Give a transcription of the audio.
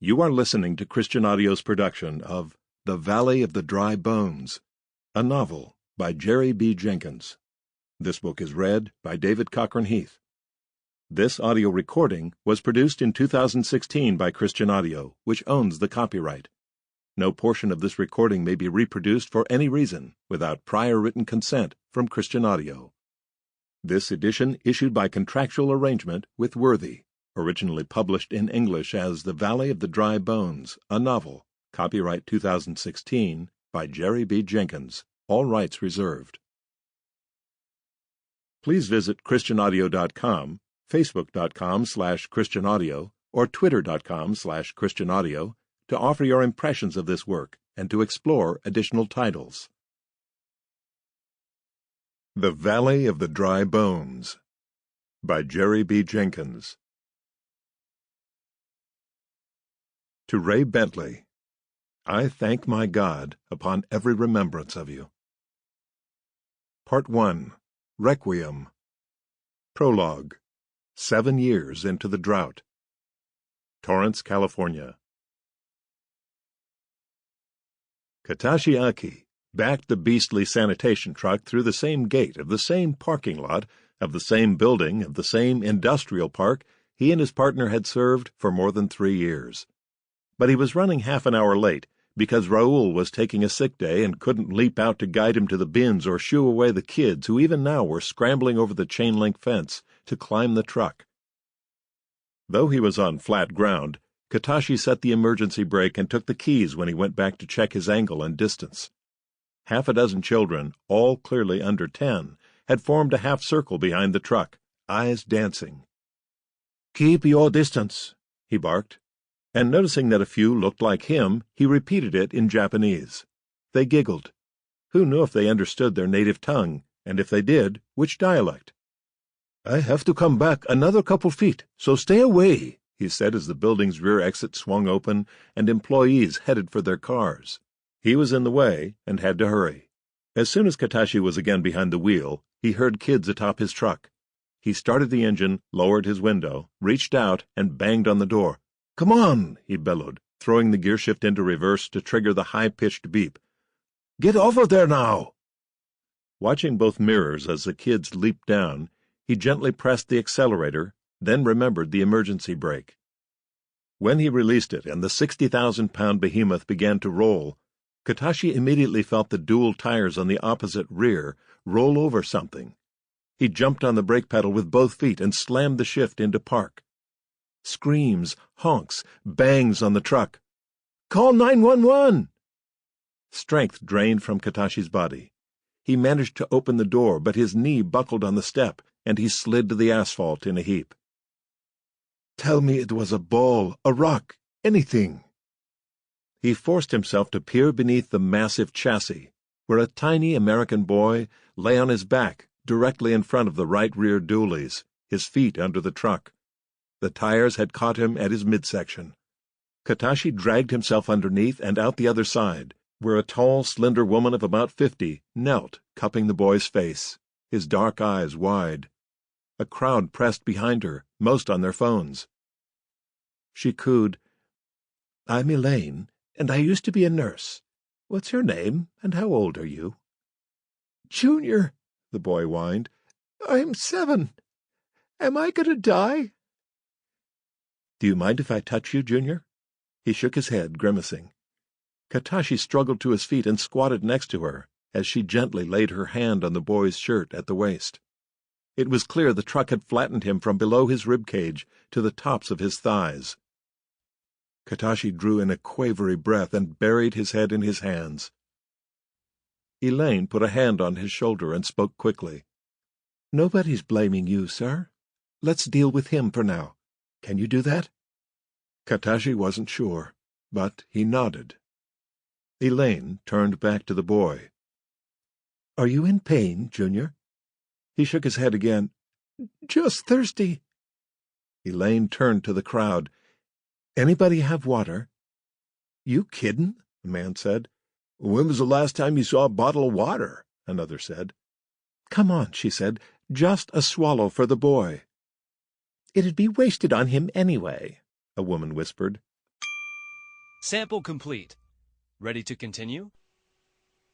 You are listening to Christian Audio's production of The Valley of the Dry Bones, a novel by Jerry B. Jenkins. This book is read by David Cochran Heath. This audio recording was produced in 2016 by Christian Audio, which owns the copyright. No portion of this recording may be reproduced for any reason without prior written consent from Christian Audio. This edition issued by contractual arrangement with Worthy. Originally published in English as The Valley of the Dry Bones, a novel, copyright 2016, by Jerry B. Jenkins, all rights reserved. Please visit christianaudio.com, facebook.com/christianaudio, or twitter.com/christianaudio to offer your impressions of this work and to explore additional titles. The Valley of the Dry Bones, by Jerry B. Jenkins. To Ray Bentley, I thank my God upon every remembrance of you. Part 1. Requiem. Prologue. 7 years into the drought. Torrance, California. Katashi Aki backed the beastly sanitation truck through the same gate of the same parking lot, of the same building, of the same industrial park he and his partner had served for more than 3 years. But he was running half an hour late because Raoul was taking a sick day and couldn't leap out to guide him to the bins or shoo away the kids who even now were scrambling over the chain-link fence to climb the truck. Though he was on flat ground, Katashi set the emergency brake and took the keys when he went back to check his angle and distance. Half a dozen children, all clearly under 10, had formed a half-circle behind the truck, eyes dancing. "Keep your distance," he barked. And noticing that a few looked like him, he repeated it in Japanese. They giggled. Who knew if they understood their native tongue, and if they did, which dialect? "I have to come back another couple feet, so stay away," he said as the building's rear exit swung open and employees headed for their cars. He was in the way and had to hurry. As soon as Katashi was again behind the wheel, he heard kids atop his truck. He started the engine, lowered his window, reached out, and banged on the door. "Come on," he bellowed, throwing the gearshift into reverse to trigger the high-pitched beep. "Get off of there now!" Watching both mirrors as the kids leaped down, he gently pressed the accelerator, then remembered the emergency brake. When he released it and the 60,000-pound behemoth began to roll, Katashi immediately felt the dual tires on the opposite rear roll over something. He jumped on the brake pedal with both feet and slammed the shift into park. Screams, honks, bangs on the truck. "Call 911!" Strength drained from Katashi's body. He managed to open the door, but his knee buckled on the step, and he slid to the asphalt in a heap. "Tell me it was a ball, a rock, anything." He forced himself to peer beneath the massive chassis, where a tiny American boy lay on his back directly in front of the right rear dualies, his feet under the truck. The tires had caught him at his midsection. Katashi dragged himself underneath and out the other side, where a tall, slender woman of about 50 knelt, cupping the boy's face, his dark eyes wide. A crowd pressed behind her, most on their phones. She cooed, "I'm Elaine, and I used to be a nurse. What's your name, and how old are you?" "Junior," the boy whined. "I'm 7. Am I going to die?" "Do you mind if I touch you, Junior?" He shook his head, grimacing. Katashi struggled to his feet and squatted next to her as she gently laid her hand on the boy's shirt at the waist. It was clear the truck had flattened him from below his rib cage to the tops of his thighs. Katashi drew in a quavery breath and buried his head in his hands. Elaine put a hand on his shoulder and spoke quickly. "Nobody's blaming you, sir. Let's deal with him for now. Can you do that?" Katashi wasn't sure, but he nodded. Elaine turned back to the boy. "Are you in pain, Junior?" He shook his head again. "Just thirsty." Elaine turned to the crowd. "Anybody have water?" "You kiddin'?" the man said. "When was the last time you saw a bottle of water?" another said. "Come on," she said. "Just a swallow for the boy." "It'd be wasted on him anyway," a woman whispered. Sample complete. Ready to continue?